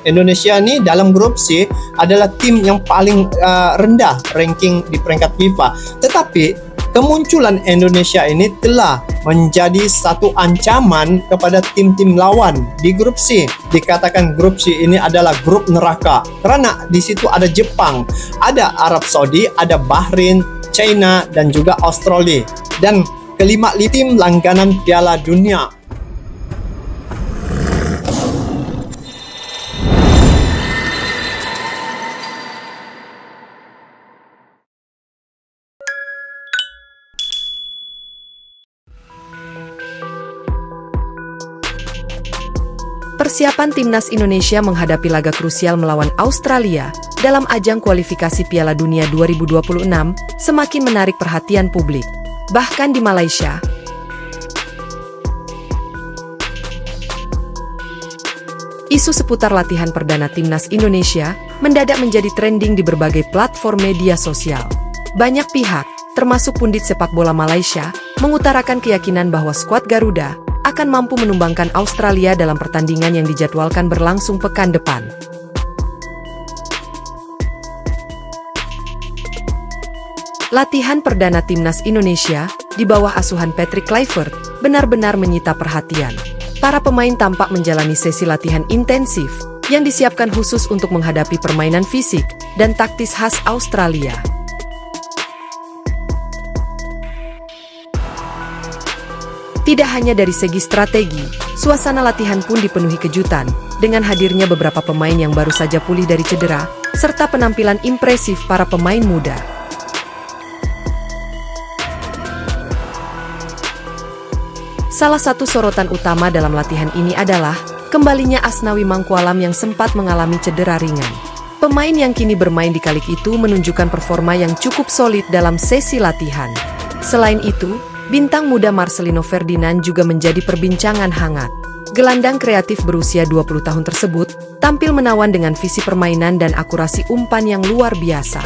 Indonesia ni dalam grup C adalah tim yang paling rendah ranking di peringkat FIFA. Tetapi kemunculan Indonesia ini telah menjadi satu ancaman kepada tim-tim lawan di grup C. Dikatakan grup C ini adalah grup neraka kerana di situ ada Jepang, ada Arab Saudi, ada Bahrain, China dan juga Australia. Dan kelima tim langganan Piala Dunia. Persiapan Timnas Indonesia menghadapi laga krusial melawan Australia dalam ajang kualifikasi Piala Dunia 2026 semakin menarik perhatian publik. Bahkan di Malaysia, isu seputar latihan perdana Timnas Indonesia mendadak menjadi trending di berbagai platform media sosial. Banyak pihak, termasuk pundit sepak bola Malaysia, mengutarakan keyakinan bahwa skuad Garuda akan mampu menumbangkan Australia dalam pertandingan yang dijadwalkan berlangsung pekan depan. Latihan perdana Timnas Indonesia di bawah asuhan Patrick Kluivert benar-benar menyita perhatian. Para pemain tampak menjalani sesi latihan intensif yang disiapkan khusus untuk menghadapi permainan fisik dan taktis khas Australia. Tidak hanya dari segi strategi, suasana latihan pun dipenuhi kejutan, dengan hadirnya beberapa pemain yang baru saja pulih dari cedera, serta penampilan impresif para pemain muda. Salah satu sorotan utama dalam latihan ini adalah kembalinya Asnawi Mangkualam yang sempat mengalami cedera ringan. Pemain yang kini bermain di Kalik itu menunjukkan performa yang cukup solid dalam sesi latihan. Selain itu, bintang muda Marcelino Ferdinand juga menjadi perbincangan hangat. Gelandang kreatif berusia 20 tahun tersebut tampil menawan dengan visi permainan dan akurasi umpan yang luar biasa.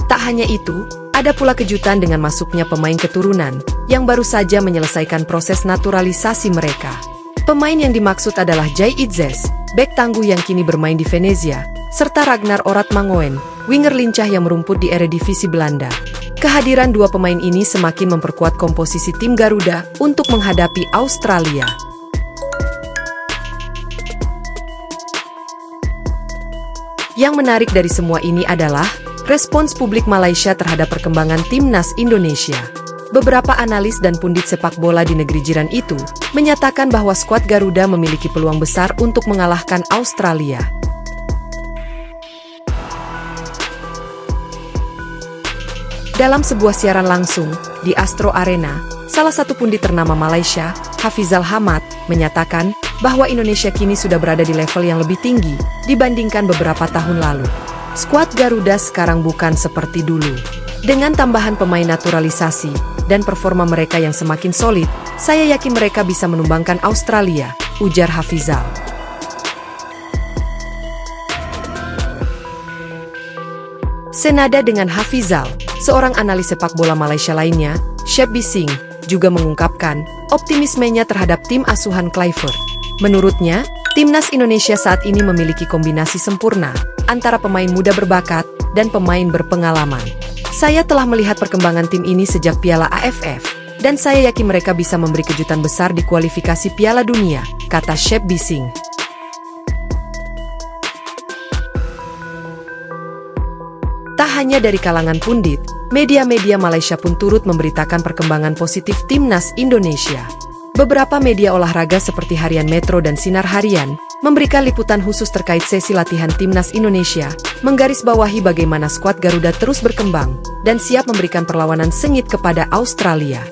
Tak hanya itu, ada pula kejutan dengan masuknya pemain keturunan yang baru saja menyelesaikan proses naturalisasi mereka. Pemain yang dimaksud adalah Jai Itzes, bek tangguh yang kini bermain di Venezia, serta Ragnar Oratmangoen, winger lincah yang merumput di Eredivisie Belanda. Kehadiran dua pemain ini semakin memperkuat komposisi tim Garuda untuk menghadapi Australia. Yang menarik dari semua ini adalah respons publik Malaysia terhadap perkembangan Timnas Indonesia. Beberapa analis dan pundit sepak bola di negeri jiran itu menyatakan bahwa skuad Garuda memiliki peluang besar untuk mengalahkan Australia. Dalam sebuah siaran langsung di Astro Arena, salah satu pundit ternama Malaysia, Hafizal Hamad, menyatakan bahwa Indonesia kini sudah berada di level yang lebih tinggi dibandingkan beberapa tahun lalu. Skuad Garuda sekarang bukan seperti dulu. Dengan tambahan pemain naturalisasi dan performa mereka yang semakin solid, saya yakin mereka bisa menumbangkan Australia, ujar Hafizal. Senada dengan Hafizal, seorang analis sepak bola Malaysia lainnya, Shep Bising, juga mengungkapkan optimismenya terhadap tim asuhan Kluivert. Menurutnya, Timnas Indonesia saat ini memiliki kombinasi sempurna antara pemain muda berbakat dan pemain berpengalaman. Saya telah melihat perkembangan tim ini sejak Piala AFF, dan saya yakin mereka bisa memberi kejutan besar di kualifikasi Piala Dunia, kata Shep Bising. Tak hanya dari kalangan pundit, media-media Malaysia pun turut memberitakan perkembangan positif Timnas Indonesia. Beberapa media olahraga seperti Harian Metro dan Sinar Harian memberikan liputan khusus terkait sesi latihan Timnas Indonesia, menggarisbawahi bagaimana skuad Garuda terus berkembang dan siap memberikan perlawanan sengit kepada Australia.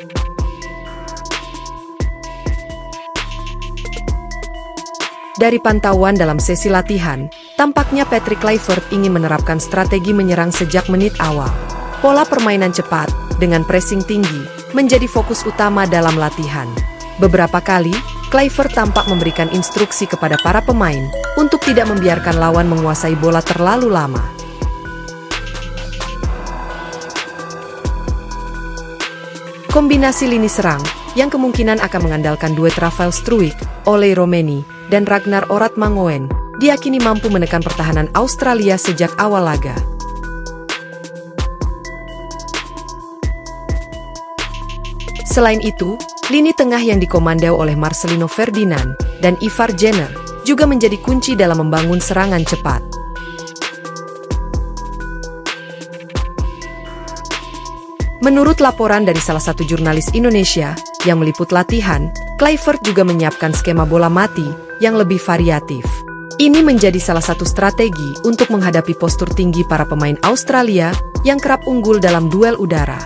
Dari pantauan dalam sesi latihan, tampaknya Patrick Kluivert ingin menerapkan strategi menyerang sejak menit awal. Pola permainan cepat, dengan pressing tinggi, menjadi fokus utama dalam latihan. Beberapa kali, Kluivert tampak memberikan instruksi kepada para pemain untuk tidak membiarkan lawan menguasai bola terlalu lama. Kombinasi lini serang, yang kemungkinan akan mengandalkan duet Rafael Struijk, Ole Romeni, dan Ragnar Oratmangoen, diyakini mampu menekan pertahanan Australia sejak awal laga. Selain itu, lini tengah yang dikomandoi oleh Marcelino Ferdinand dan Ivar Jenner juga menjadi kunci dalam membangun serangan cepat. Menurut laporan dari salah satu jurnalis Indonesia yang meliput latihan, Kluivert juga menyiapkan skema bola mati yang lebih variatif. Ini menjadi salah satu strategi untuk menghadapi postur tinggi para pemain Australia yang kerap unggul dalam duel udara.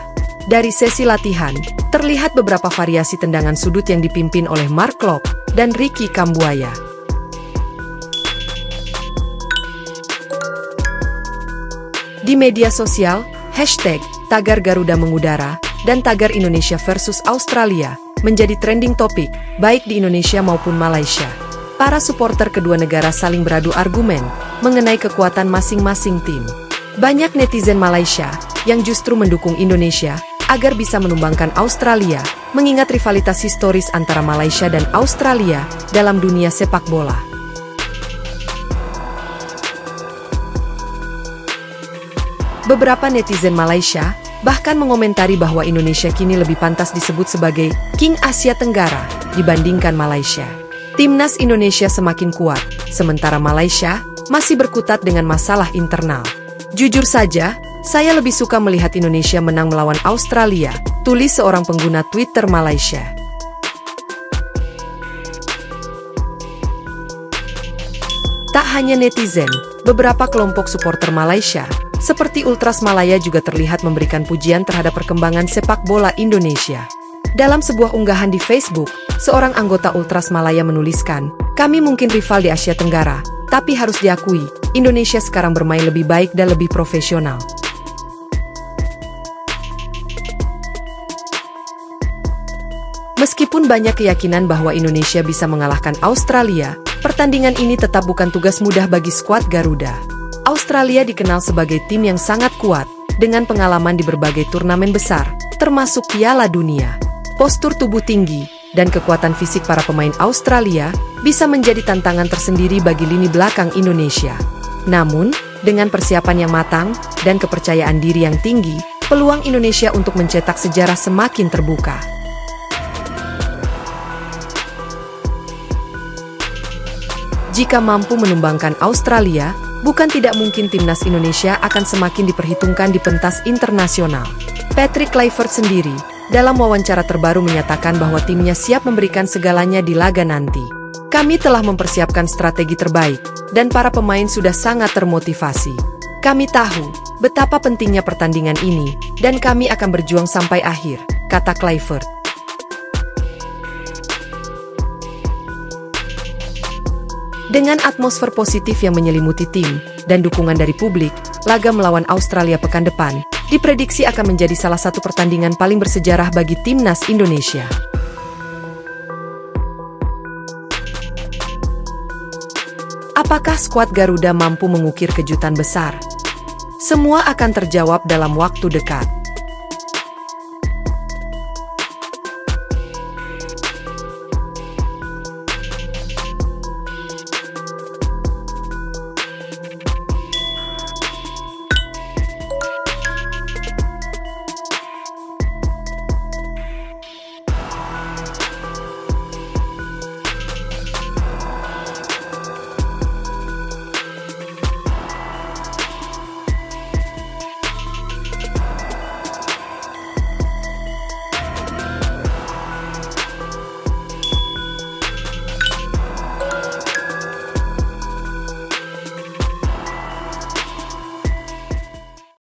Dari sesi latihan, terlihat beberapa variasi tendangan sudut yang dipimpin oleh Mark Klok dan Ricky Kambuaya. Di media sosial, #tagar Garuda mengudara dan tagar Indonesia versus Australia menjadi trending topik, baik di Indonesia maupun Malaysia. Para supporter kedua negara saling beradu argumen mengenai kekuatan masing-masing tim. Banyak netizen Malaysia yang justru mendukung Indonesia agar bisa menumbangkan Australia, mengingat rivalitas historis antara Malaysia dan Australia dalam dunia sepak bola. Beberapa netizen Malaysia bahkan mengomentari bahwa Indonesia kini lebih pantas disebut sebagai King Asia Tenggara dibandingkan Malaysia. Timnas Indonesia semakin kuat, sementara Malaysia masih berkutat dengan masalah internal. Jujur saja, saya lebih suka melihat Indonesia menang melawan Australia, tulis seorang pengguna Twitter Malaysia. Tak hanya netizen, beberapa kelompok supporter Malaysia, seperti Ultras Malaya juga terlihat memberikan pujian terhadap perkembangan sepak bola Indonesia. Dalam sebuah unggahan di Facebook, seorang anggota Ultras Malaya menuliskan, "Kami mungkin rival di Asia Tenggara, tapi harus diakui, Indonesia sekarang bermain lebih baik dan lebih profesional." Meskipun banyak keyakinan bahwa Indonesia bisa mengalahkan Australia, pertandingan ini tetap bukan tugas mudah bagi skuad Garuda. Australia dikenal sebagai tim yang sangat kuat, dengan pengalaman di berbagai turnamen besar, termasuk Piala Dunia. Postur tubuh tinggi dan kekuatan fisik para pemain Australia bisa menjadi tantangan tersendiri bagi lini belakang Indonesia. Namun, dengan persiapan yang matang dan kepercayaan diri yang tinggi, peluang Indonesia untuk mencetak sejarah semakin terbuka. Jika mampu menumbangkan Australia, bukan tidak mungkin timnas Indonesia akan semakin diperhitungkan di pentas internasional. Patrick Kluivert sendiri, dalam wawancara terbaru menyatakan bahwa timnya siap memberikan segalanya di laga nanti. "Kami telah mempersiapkan strategi terbaik, dan para pemain sudah sangat termotivasi. Kami tahu betapa pentingnya pertandingan ini, dan kami akan berjuang sampai akhir," kata Kluivert. Dengan atmosfer positif yang menyelimuti tim dan dukungan dari publik, laga melawan Australia pekan depan diprediksi akan menjadi salah satu pertandingan paling bersejarah bagi timnas Indonesia. Apakah skuad Garuda mampu mengukir kejutan besar? Semua akan terjawab dalam waktu dekat.